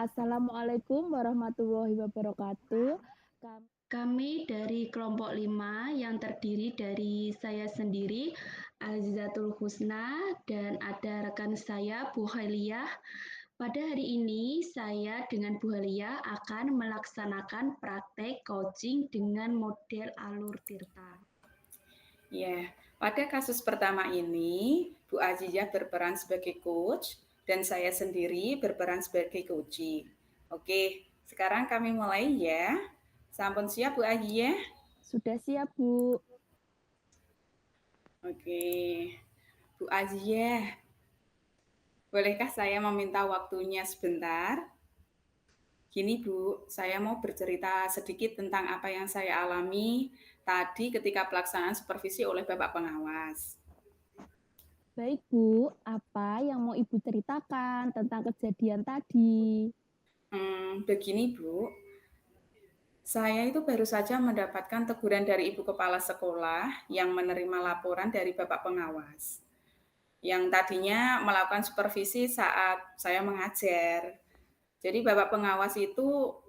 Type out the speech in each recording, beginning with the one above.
Assalamualaikum warahmatullahi wabarakatuh. Kam Kami dari kelompok 5 yang terdiri dari saya sendiri, Azizatul Husna, dan ada rekan saya, Bu Hailiyah. Pada hari ini, saya dengan Bu Hailiyah akan melaksanakan praktek coaching dengan model alur tirta. Ya, pada kasus pertama ini, Bu Azizah berperan sebagai coach dan saya sendiri berperan sebagai coachee. Oke, sekarang kami mulai ya. Sampun siap Bu Azizah? Sudah siap, Bu? Oke, Bu Azizah, bolehkah saya meminta waktunya sebentar? Gini Bu, saya mau bercerita sedikit tentang apa yang saya alami tadi ketika pelaksanaan supervisi oleh Bapak Pengawas. Baik, Bu. Apa yang mau Ibu ceritakan tentang kejadian tadi? Begini Bu, saya itu baru saja mendapatkan teguran dari Ibu Kepala Sekolah yang menerima laporan dari Bapak Pengawas, yang tadinya melakukan supervisi saat saya mengajar. Jadi Bapak Pengawas itu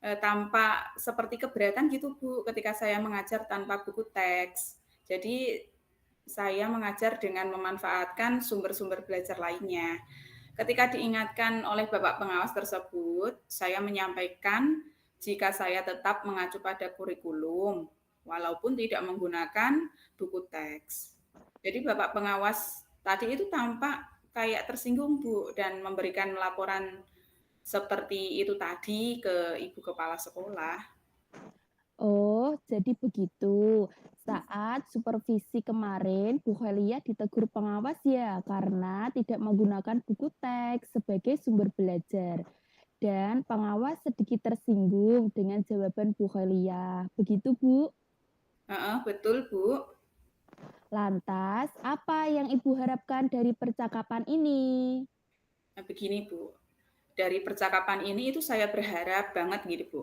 tampak seperti keberatan gitu Bu, ketika saya mengajar tanpa buku teks. Jadi saya mengajar dengan memanfaatkan sumber-sumber belajar lainnya. Ketika diingatkan oleh Bapak Pengawas tersebut, saya menyampaikan jika saya tetap mengacu pada kurikulum, walaupun tidak menggunakan buku teks. Jadi Bapak Pengawas tadi itu tampak kayak tersinggung Bu dan memberikan laporan seperti itu tadi ke Ibu Kepala Sekolah. Oh, jadi begitu. Saat supervisi kemarin, Bu Helia ditegur pengawas ya karena tidak menggunakan buku teks sebagai sumber belajar. Dan pengawas sedikit tersinggung dengan jawaban Bu Helia. Begitu, Bu? Betul Bu. Lantas, apa yang Ibu harapkan dari percakapan ini? Nah, begini Bu, dari percakapan ini itu saya berharap banget gitu Bu.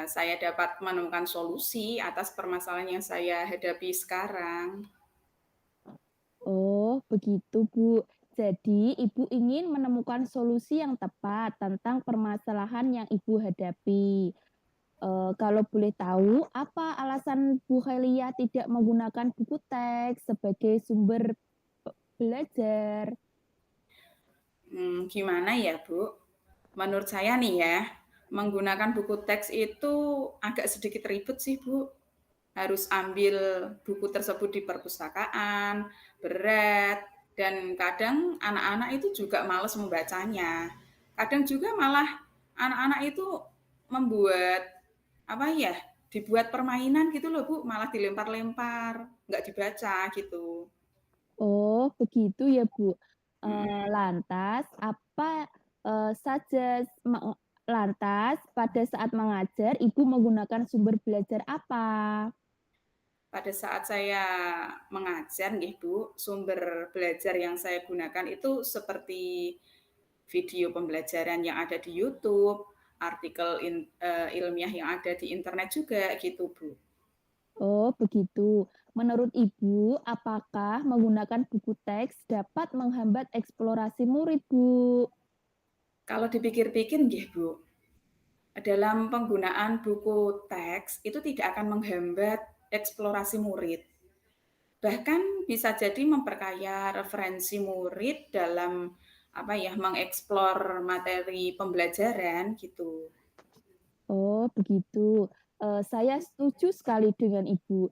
Saya dapat menemukan solusi atas permasalahan yang saya hadapi sekarang. Oh, begitu, Bu. Jadi, Ibu ingin menemukan solusi yang tepat tentang permasalahan yang Ibu hadapi. Kalau boleh tahu, apa alasan Bu Helia tidak menggunakan buku teks sebagai sumber belajar? Gimana ya Bu? Menurut saya nih ya, menggunakan buku teks itu agak sedikit ribet sih Bu. Harus ambil buku tersebut di perpustakaan, berat, dan kadang anak-anak itu juga males membacanya. Kadang juga malah anak-anak itu membuat apa ya, dibuat permainan gitu loh Bu, malah dilempar-lempar, nggak dibaca gitu. Oh, begitu ya, Bu. Mhm. Lantas apa, saja lantas pada saat mengajar Ibu menggunakan sumber belajar apa? Pada saat saya mengajar nih Bu, sumber belajar yang saya gunakan itu seperti video pembelajaran yang ada di YouTube, artikel ilmiah yang ada di internet juga gitu Bu. Oh, begitu. Menurut Ibu, apakah menggunakan buku teks dapat menghambat eksplorasi murid, Bu? Kalau dipikir-pikir nggih Bu, dalam penggunaan buku teks itu tidak akan menghambat eksplorasi murid. Bahkan bisa jadi memperkaya referensi murid dalam apa ya, mengeksplor materi pembelajaran gitu. Oh, begitu. Saya setuju sekali dengan Ibu.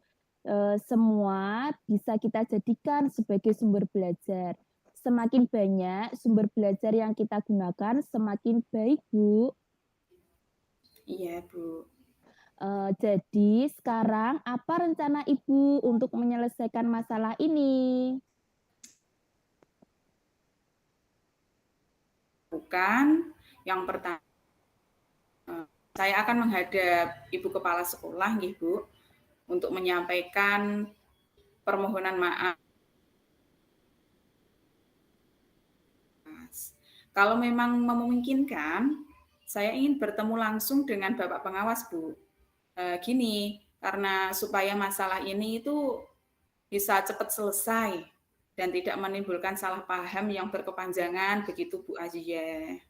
Semua bisa kita jadikan sebagai sumber belajar. Semakin banyak sumber belajar yang kita gunakan, semakin baik, Bu. Iya, Bu. Jadi sekarang apa rencana Ibu untuk menyelesaikan masalah ini? Bukan yang pertama, saya akan menghadap Ibu Kepala Sekolah nggih, Bu, untuk menyampaikan permohonan maaf. Kalau memang memungkinkan, saya ingin bertemu langsung dengan Bapak Pengawas, Bu. Gini, karena supaya masalah ini itu bisa cepat selesai dan tidak menimbulkan salah paham yang berkepanjangan, begitu Bu Azia.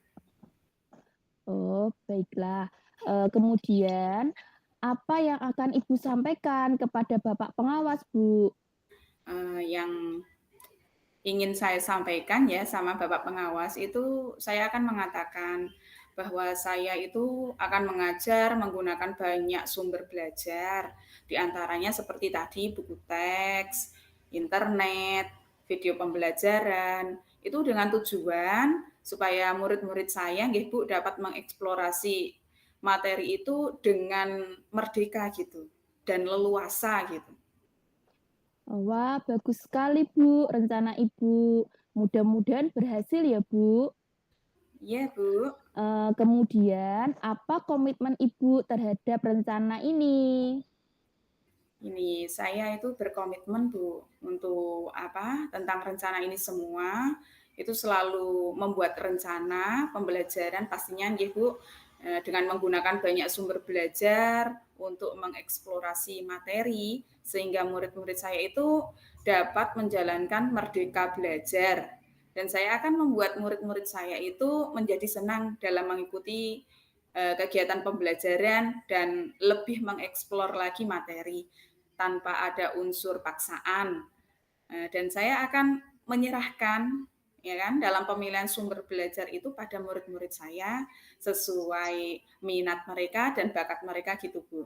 Oh, baiklah. Kemudian apa yang akan Ibu sampaikan kepada Bapak pengawas, Bu? Yang ingin saya sampaikan ya sama Bapak pengawas itu saya akan mengatakan bahwa saya itu akan mengajar menggunakan banyak sumber belajar, di antaranya seperti tadi buku teks, internet, video pembelajaran, itu dengan tujuan supaya murid-murid saya nggih Bu dapat mengeksplorasi materi itu dengan merdeka gitu dan leluasa gitu. Wah, bagus sekali, Bu, rencana Ibu. Mudah-mudahan berhasil ya, Bu. Iya Bu. Kemudian apa komitmen Ibu terhadap rencana ini? Ini, saya itu berkomitmen Bu, untuk apa, tentang rencana ini semua, itu selalu membuat rencana pembelajaran pastinya nggih Bu, dengan menggunakan banyak sumber belajar untuk mengeksplorasi materi, sehingga murid-murid saya itu dapat menjalankan merdeka belajar. Dan saya akan membuat murid-murid saya itu menjadi senang dalam mengikuti, kegiatan pembelajaran dan lebih mengeksplor lagi materi tanpa ada unsur paksaan. Dan saya akan menyerahkan ya kan dalam pemilihan sumber belajar itu pada murid-murid saya sesuai minat mereka dan bakat mereka gitu, Bu.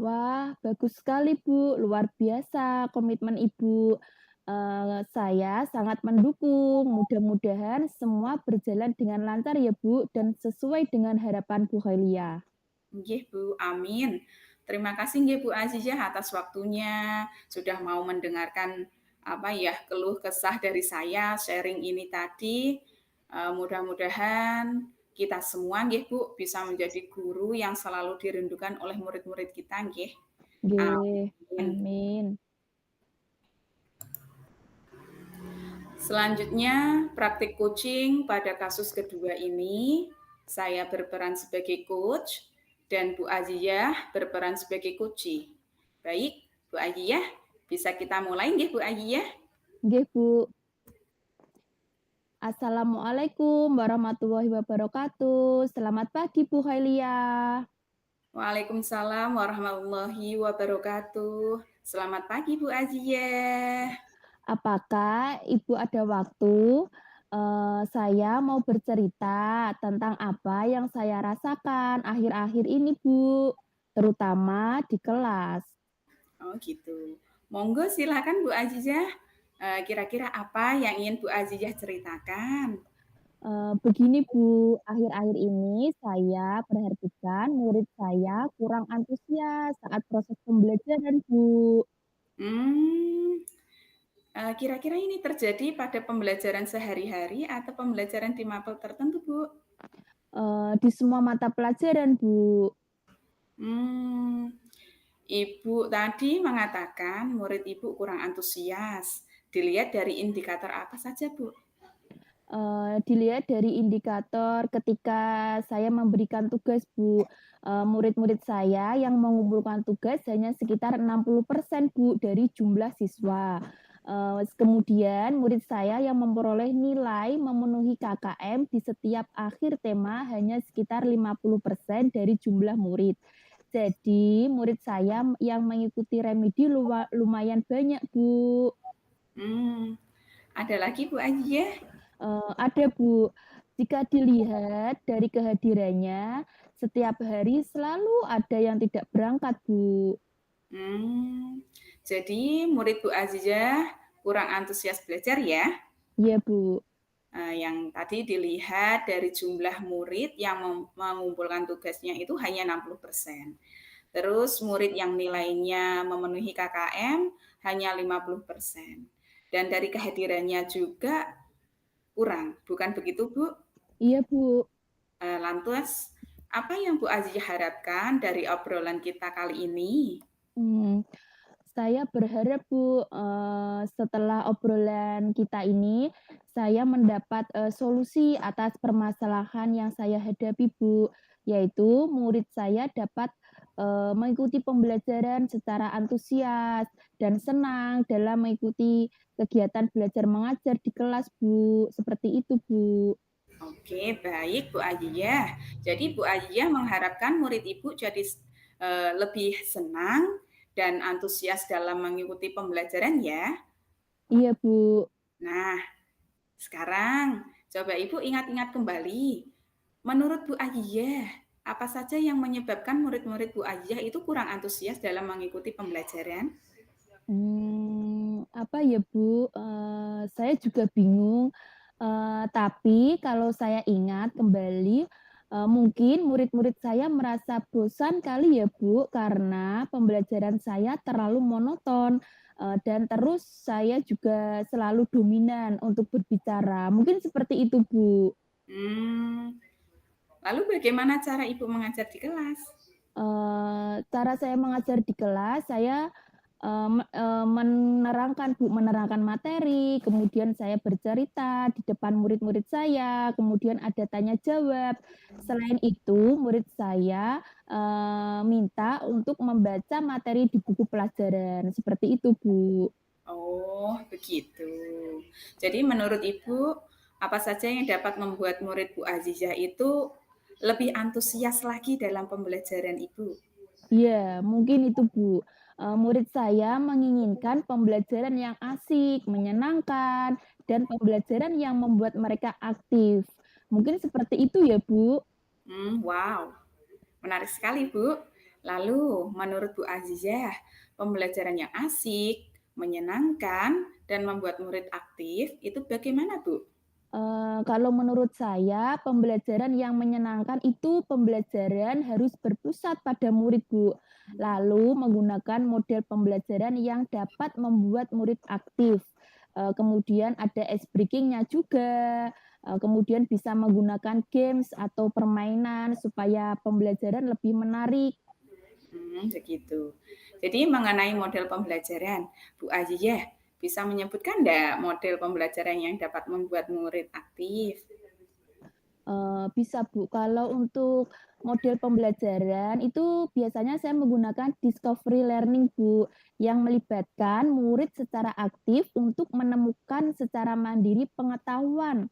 Wah, bagus sekali, Bu. Luar biasa komitmen Ibu. Saya sangat mendukung. Mudah-mudahan semua berjalan dengan lancar ya, Bu, dan sesuai dengan harapan Bu Khailia. Nggih, Bu, amin. Terima kasih nggih Bu Azizah atas waktunya, sudah mau mendengarkan apa ya, keluh kesah dari saya, sharing ini tadi. Mudah-mudahan kita semua nggih Bu bisa menjadi guru yang selalu dirindukan oleh murid-murid kita nggih. Nggih, Amin. amin. Selanjutnya, praktik coaching pada kasus kedua ini, saya berperan sebagai coach dan Bu Aziyah berperan sebagai coachee. Baik, Bu Aziyah, bisa kita mulai nggih Bu Aziyah? Nggih, Bu. Assalamualaikum warahmatullahi wabarakatuh. Selamat pagi, Bu Khailia. Waalaikumsalam warahmatullahi wabarakatuh. Selamat pagi Bu Aziyah. Apakah Ibu ada waktu? Saya mau bercerita tentang apa yang saya rasakan akhir-akhir ini, Bu, terutama di kelas. Oh gitu. Monggo silakan Bu Azizah. Kira-kira apa yang ingin Bu Azizah ceritakan? Begini, Bu, akhir-akhir ini saya perhatikan murid saya kurang antusias saat proses pembelajaran, Bu. Hmm, kira-kira ini terjadi pada pembelajaran sehari-hari atau pembelajaran di mapel tertentu, Bu? Di semua mata pelajaran, Bu. Hmm, Ibu tadi mengatakan murid Ibu kurang antusias. Dilihat dari indikator apa saja, Bu? Dilihat dari indikator ketika saya memberikan tugas, Bu, murid-murid saya yang mengumpulkan tugas hanya sekitar 60% Bu, dari jumlah siswa. Kemudian murid saya yang memperoleh nilai memenuhi KKM di setiap akhir tema hanya sekitar 50% dari jumlah murid. Jadi murid saya yang mengikuti remedi lumayan banyak, Bu. Hmm, ada lagi Bu Ajiyah? Ada, Bu. Jika dilihat dari kehadirannya, setiap hari selalu ada yang tidak berangkat, Bu. Hmm, jadi murid Bu Azizah kurang antusias belajar ya? Iya, Bu. Yang tadi dilihat dari jumlah murid yang mengumpulkan tugasnya itu hanya 60%. Terus murid yang nilainya memenuhi KKM hanya 50%. Dan dari kehadirannya juga kurang, bukan begitu Bu? Iya, Bu. Lantas, apa yang Bu Azizah harapkan dari obrolan kita kali ini? Mmm, saya berharap, Bu, setelah obrolan kita ini, saya mendapat, solusi atas permasalahan yang saya hadapi, Bu, yaitu murid saya dapat, mengikuti pembelajaran secara antusias dan senang dalam mengikuti kegiatan belajar mengajar di kelas, Bu, seperti itu, Bu. Oke, baik Bu Ajiyah. Jadi Bu Ajiyah mengharapkan murid Ibu jadi lebih senang dan antusias dalam mengikuti pembelajaran ya. Iya, Bu. Nah, sekarang coba Ibu ingat-ingat kembali. Menurut Bu Ajiyah, apa saja yang menyebabkan murid-murid Bu Ajiyah itu kurang antusias dalam mengikuti pembelajaran? Apa ya, Bu, saya juga bingung, tapi kalau saya ingat kembali, mungkin murid-murid saya merasa bosan kali ya, Bu, karena pembelajaran saya terlalu monoton, dan terus saya juga selalu dominan untuk berbicara, mungkin seperti itu, Bu. Hmm, lalu bagaimana cara Ibu mengajar di kelas? Cara saya mengajar di kelas, saya, menerangkan Bu, menerangkan materi, kemudian saya bercerita di depan murid-murid saya, kemudian ada tanya jawab. Selain itu, murid saya, minta untuk membaca materi di buku pelajaran, seperti itu, Bu. Oh, begitu. Jadi menurut Ibu, apa saja yang dapat membuat murid Bu Azizah itu lebih antusias lagi dalam pembelajaran Ibu? Iya, mungkin itu, Bu. Murid saya menginginkan pembelajaran yang asik, menyenangkan, dan pembelajaran yang membuat mereka aktif. Mungkin seperti itu ya, Bu? Wow, menarik sekali Bu. Lalu menurut Bu Azizah, pembelajaran yang asik, menyenangkan, dan membuat murid aktif itu bagaimana Bu? Kalau menurut saya, pembelajaran yang menyenangkan itu pembelajaran harus berpusat pada murid, Bu. Lalu menggunakan model pembelajaran yang dapat membuat murid aktif. Kemudian ada ice breaking-nya juga, kemudian bisa menggunakan games atau permainan supaya pembelajaran lebih menarik. Begitu. Jadi mengenai model pembelajaran, Bu Azizah bisa menyebutkan enggak model pembelajaran yang dapat membuat murid aktif? Bisa, Bu. Kalau untuk model pembelajaran itu biasanya saya menggunakan discovery learning, Bu, yang melibatkan murid secara aktif untuk menemukan secara mandiri pengetahuan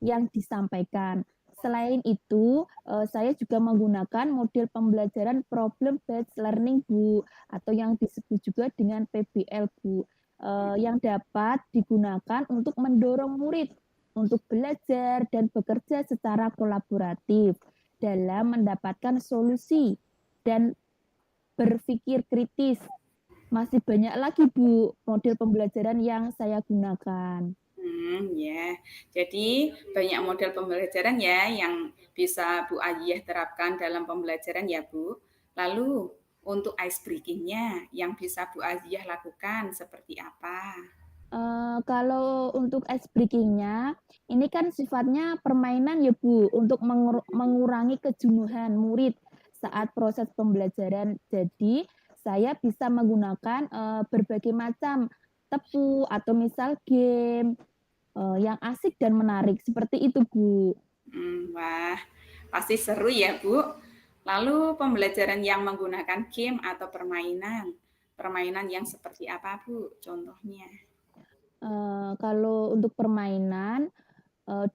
yang disampaikan. Selain itu, saya juga menggunakan model pembelajaran problem based learning, Bu, atau yang disebut juga dengan PBL, Bu, yang dapat digunakan untuk mendorong murid untuk belajar dan bekerja secara kolaboratif dalam mendapatkan solusi dan berpikir kritis. Masih banyak lagi, Bu, model pembelajaran yang saya gunakan. Ya. Jadi banyak model pembelajaran ya yang bisa Bu Aliyah terapkan dalam pembelajaran ya Bu. Lalu untuk ice breaking-nya yang bisa Bu Aliyah lakukan seperti apa? Kalau untuk ice breaking-nya, ini kan sifatnya permainan ya, Bu, untuk mengurangi kejenuhan murid saat proses pembelajaran. Jadi, saya bisa menggunakan, berbagai macam tepu atau misal game, yang asik dan menarik, seperti itu, Bu. Wah, pasti seru ya Bu. Lalu pembelajaran yang menggunakan game atau permainan, permainan yang seperti apa Bu contohnya? Kalau untuk permainan,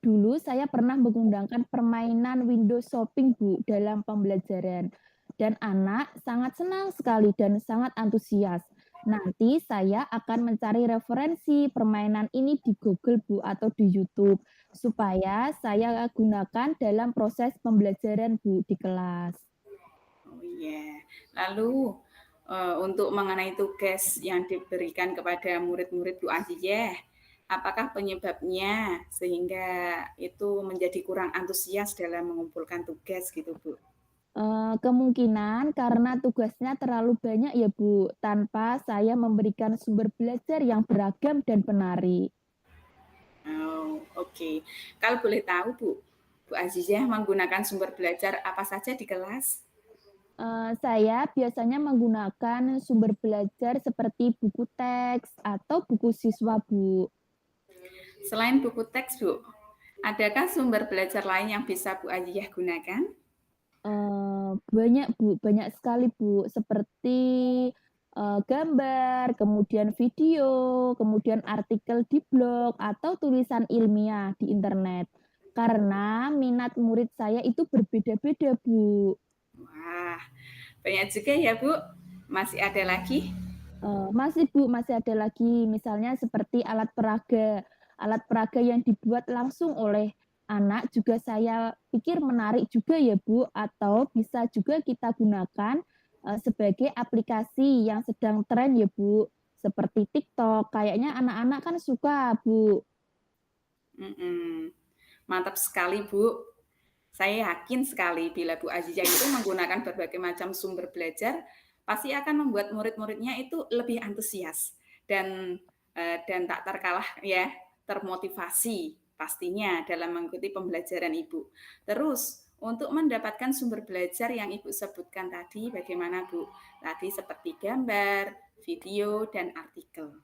dulu saya pernah menggunakan permainan window shopping, Bu, dalam pembelajaran, dan anak sangat senang sekali dan sangat antusias. Nanti saya akan mencari referensi permainan ini di Google, Bu, atau di YouTube, supaya saya gunakan dalam proses pembelajaran, Bu, di kelas. Oh iya. Lalu untuk mengenai tugas yang diberikan kepada murid-murid Bu Azizah, apakah penyebabnya sehingga itu menjadi kurang antusias dalam mengumpulkan tugas gitu Bu? Kemungkinan karena tugasnya terlalu banyak ya, Bu, tanpa saya memberikan sumber belajar yang beragam dan menarik. Oh, oke. Kalau boleh tahu Bu, Bu Azizah menggunakan sumber belajar apa saja di kelas? Saya biasanya menggunakan sumber belajar seperti buku teks atau buku siswa, Bu. Selain buku teks Bu, adakah sumber belajar lain yang bisa Bu Azizah gunakan? Banyak, Bu, banyak sekali, Bu, seperti, gambar, kemudian video, kemudian artikel di blog, atau tulisan ilmiah di internet. karena minat murid saya itu berbeda-beda, Bu. Wah, banyak juga ya, Bu. Masih ada lagi? Masih, Bu, masih ada lagi, misalnya seperti alat peraga. Alat peraga yang dibuat langsung oleh anak juga saya pikir menarik juga ya, Bu, atau bisa juga kita gunakan, sebagai aplikasi yang sedang tren ya, Bu, seperti TikTok. Kayaknya anak-anak kan suka, Bu. Mhm. Mantap sekali, Bu. Saya yakin sekali bila Bu Azizah itu menggunakan berbagai macam sumber belajar, pasti akan membuat murid-muridnya itu lebih antusias dan, dan tak terkalah ya, termotivasi pastinya dalam mengikuti pembelajaran Ibu. Terus, untuk mendapatkan sumber belajar yang Ibu sebutkan tadi bagaimana, Bu? Tadi seperti gambar, video, dan artikel.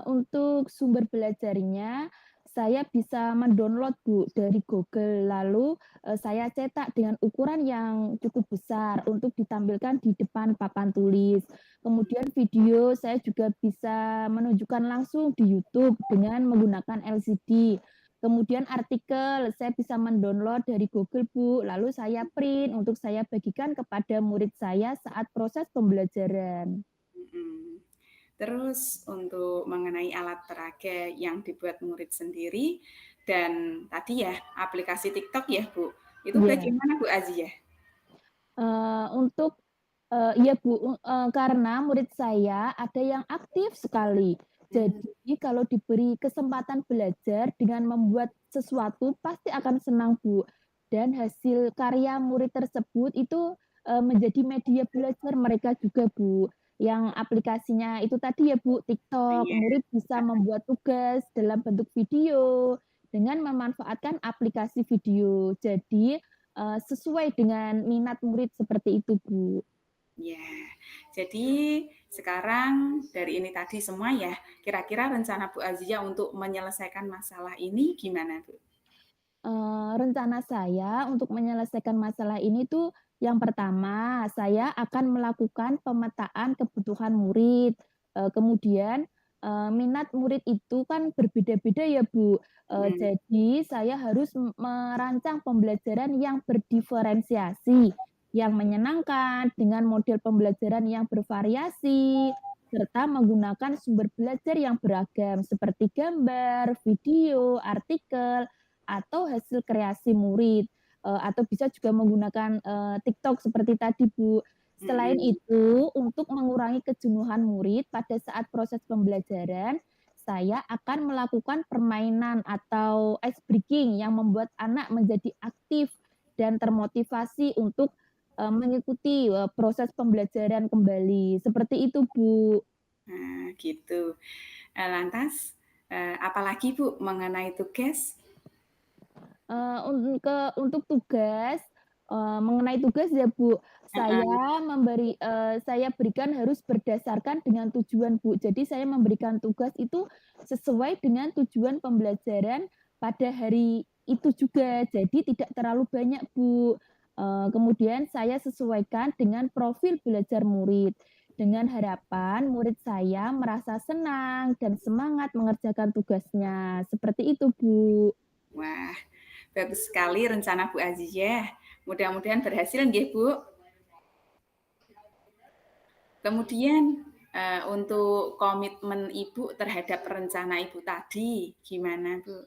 Untuk sumber belajarnya, saya bisa mendownload, Bu, dari Google. Lalu, saya cetak dengan ukuran yang cukup besar untuk ditampilkan di depan papan tulis. Kemudian video saya juga bisa menunjukkan langsung di YouTube dengan menggunakan LCD. Kemudian artikel saya bisa mendownload dari Google, Bu, lalu saya print untuk saya bagikan kepada murid saya saat proses pembelajaran. Mhm. Terus untuk mengenai alat peraga yang dibuat murid sendiri dan tadi ya aplikasi TikTok ya, Bu, itu Iya. bagaimana Bu Azia? Untuk iya, Bu, karena murid saya ada yang aktif sekali. Mmm, Jadi kalau diberi kesempatan belajar dengan membuat sesuatu pasti akan senang, Bu. Dan hasil karya murid tersebut itu, menjadi media belajar mereka juga, Bu. Yang aplikasinya itu tadi ya, Bu, TikTok. iya, Murid bisa membuat tugas dalam bentuk video dengan memanfaatkan aplikasi video. Jadi, sesuai dengan minat murid seperti itu, Bu. iya. Jadi sekarang dari ini tadi semua ya, kira-kira rencana Bu Azia untuk menyelesaikan masalah ini gimana, Bu? Rencana saya untuk menyelesaikan masalah ini tuh, yang pertama, saya akan melakukan pemetaan kebutuhan murid, kemudian, minat murid itu kan berbeda-beda ya, Bu, Mhm, jadi saya harus merancang pembelajaran yang berdiferensiasi, yang menyenangkan, dengan model pembelajaran yang bervariasi, serta menggunakan sumber belajar yang beragam seperti gambar, video, artikel, atau hasil kreasi murid, atau bisa juga menggunakan, TikTok seperti tadi, Bu. Selain mhm. itu, untuk mengurangi kejenuhan murid pada saat proses pembelajaran, saya akan melakukan permainan atau ice breaking yang membuat anak menjadi aktif dan termotivasi untuk, mengikuti, proses pembelajaran kembali, seperti itu, Bu. Nah gitu. Lantas, apalagi Bu mengenai tugas? Untuk tugas, mengenai tugas ya, Bu, Heeh, saya berikan harus berdasarkan dengan tujuan, Bu. Jadi saya memberikan tugas itu sesuai dengan tujuan pembelajaran pada hari itu juga, jadi tidak terlalu banyak, Bu. Kemudian saya sesuaikan dengan profil belajar murid, dengan harapan murid saya merasa senang dan semangat mengerjakan tugasnya, seperti itu, Bu. wah, bagus sekali rencana Bu Azizah. Mudah-mudahan berhasil nggih, Bu. Kemudian, untuk komitmen Ibu terhadap rencana Ibu tadi, gimana, Bu?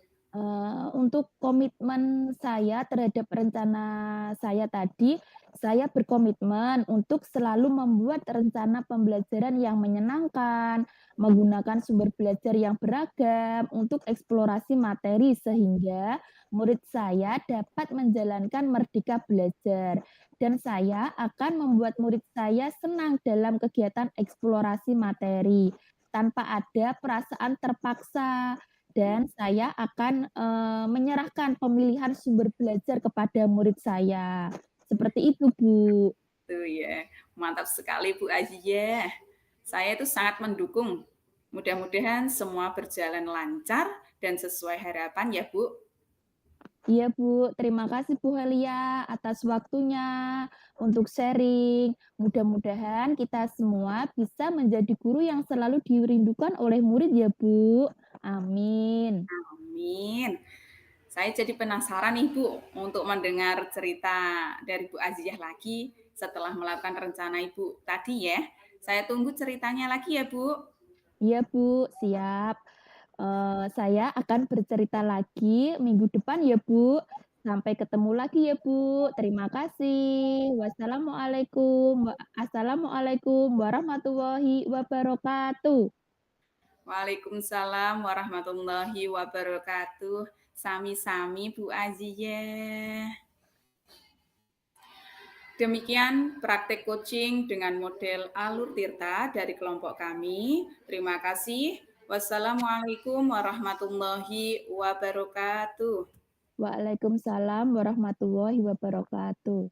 Untuk komitmen saya terhadap rencana saya tadi, saya berkomitmen untuk selalu membuat rencana pembelajaran yang menyenangkan, menggunakan sumber belajar yang beragam untuk eksplorasi materi sehingga murid saya dapat menjalankan merdeka belajar. Dan saya akan membuat murid saya senang dalam kegiatan eksplorasi materi tanpa ada perasaan terpaksa dan saya akan, menyerahkan pemilihan sumber belajar kepada murid saya. Seperti itu, Bu. Tuh ya, mantap sekali Bu Azizah. Saya itu sangat mendukung. Mudah-mudahan semua berjalan lancar dan sesuai harapan ya, Bu. Iya, Bu. Terima kasih, Bu Helia, atas waktunya untuk sharing. Mudah-mudahan kita semua bisa menjadi guru yang selalu dirindukan oleh murid ya, Bu. Amin. Amin. Saya jadi penasaran nih Bu, untuk mendengar cerita dari Bu Aziah lagi setelah melakukan rencana Ibu tadi ya. Saya tunggu ceritanya lagi ya Bu. Iya Bu, siap. Saya akan bercerita lagi minggu depan ya Bu. Sampai ketemu lagi ya Bu. Terima kasih. Assalamualaikum warahmatullahi wabarakatuh. Waalaikumsalam warahmatullahi wabarakatuh. Sami-sami Bu Aziah. Demikian praktek coaching dengan model Alur Tirta dari kelompok kami. Terima kasih. Wassalamualaikum warahmatullahi wabarakatuh. Waalaikumsalam warahmatullahi wabarakatuh.